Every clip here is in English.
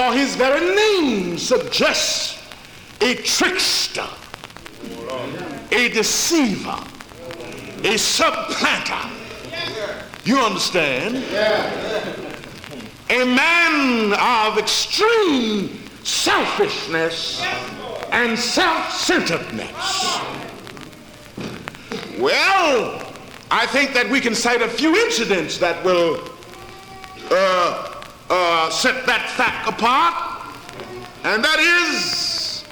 For his very name suggests a trickster, a deceiver, a supplanter. You understand? A man of extreme selfishness and self-centeredness. Well, I think that we can cite a few incidents that will set that fact apart, and that is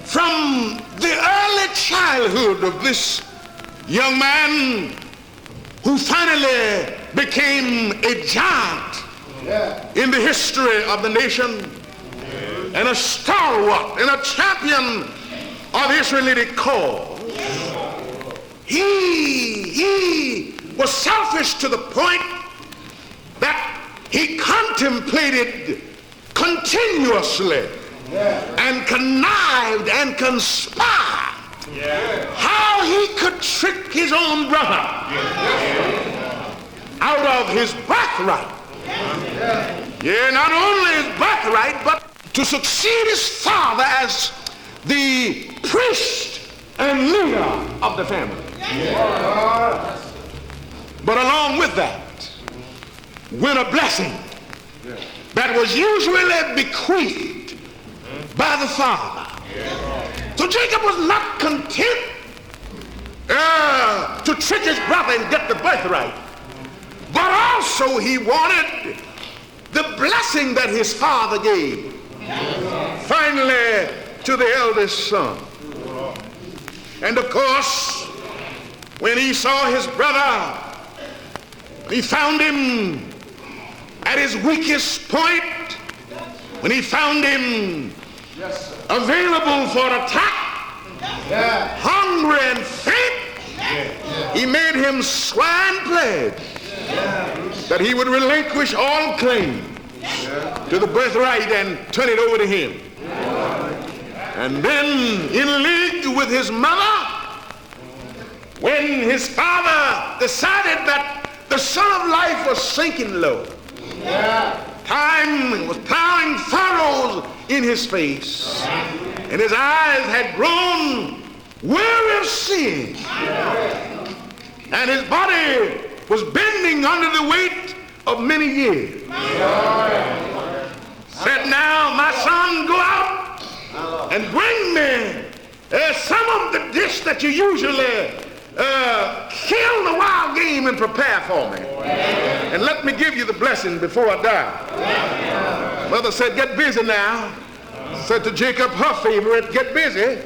from the early childhood of this young man who finally became a giant in the history of the nation and a stalwart and a champion of Israelite cause. He was selfish to the point that he contemplated continuously and connived and conspired how he could trick his own brother out of his birthright. Not only his birthright, but to succeed his father as the priest and leader of the family. But along with that went a blessing that was usually bequeathed by the father. So Jacob was not content to trick his brother and get the birthright, but also he wanted the blessing that his father gave finally to the eldest son. And of course, when he saw his brother, he found him at his weakest point, when he found him available for attack, hungry and faint, he made him swear and pledge that he would relinquish all claim to the birthright and turn it over to him. And then in league with his mother, when his father decided that the sun of life was sinking low, time was plowing furrows in his face, and his eyes had grown weary of seeing, and his body was bending under the weight of many years. Said, now, my son, go out and bring me some of the dish that you usually kill the wild game and prepare for me, and let me give you the blessing before I die. Mother said, get busy now. Said to Jacob, her favorite, get busy.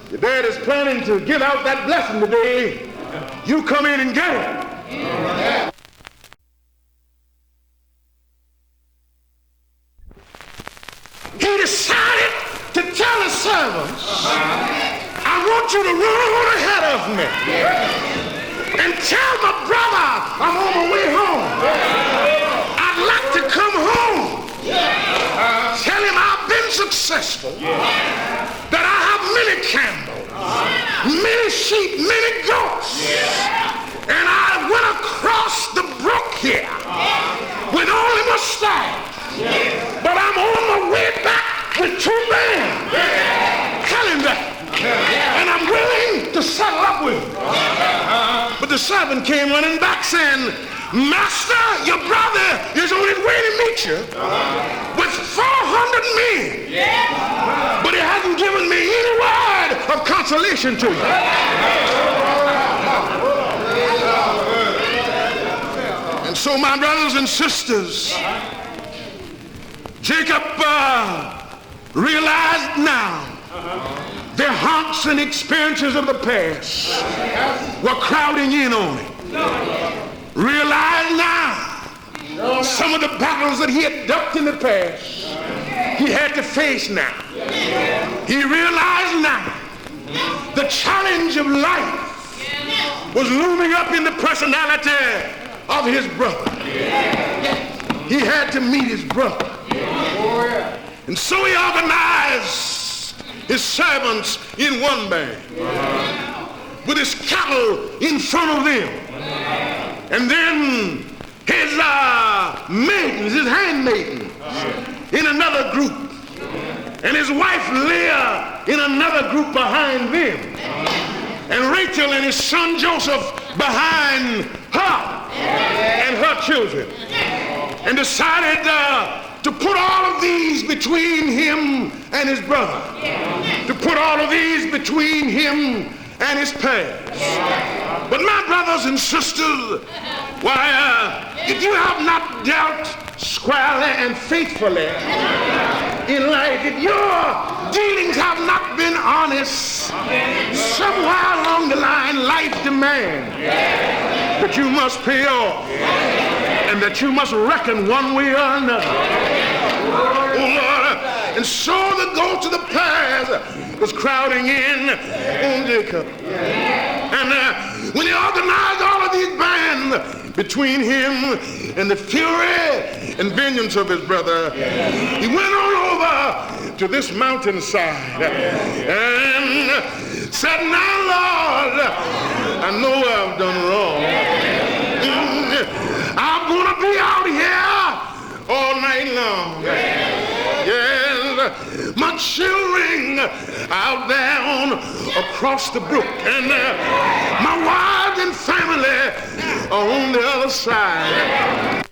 Your dad is planning to give out that blessing today. You come in and get it. He decided to tell his servants, I want you to run on ahead of me and tell my brother I'm on my way home. I'd like to come home. Tell him I've been successful, that I have many camels, many sheep, many goats, and I went across the brook here with only my staff, but I'm on my way back with 2 men. Tell him that. And I'm willing to settle up with him. But the servant came running back saying, Master, your brother is on his way to meet you with 400 men. But he hasn't given me any word of consolation to you. And so, my brothers and sisters, Jacob realized now the haunts and experiences of the past were crowding in on him. Realized now some of the battles that he had ducked in the past, he had to face now. He realized now the challenge of life was looming up in the personality of his brother. He had to meet his brother. And so he organized his servants in one band with his cattle in front of them, and then his maidens, his handmaidens, in another group, and his wife Leah in another group behind them, and Rachel and his son Joseph behind her and her children, and decided to put all of these between him and his brother, to put all of these between him and his past. But my brothers and sisters, why, if you have not dealt squarely and faithfully in life, if your dealings have not been honest, somewhere along the line life demands that you must pay off and that you must reckon one way or another. Oh Lord, and so the ghost of the past was crowding in on Jacob. And when he organized all of these bands between him and the fury and vengeance of his brother, he went on over to this mountainside and said, "Now, Lord, I know I've done wrong. I'm going to be out here all night long. Yes, my children out there on across the brook, and my wife and family are on the other side.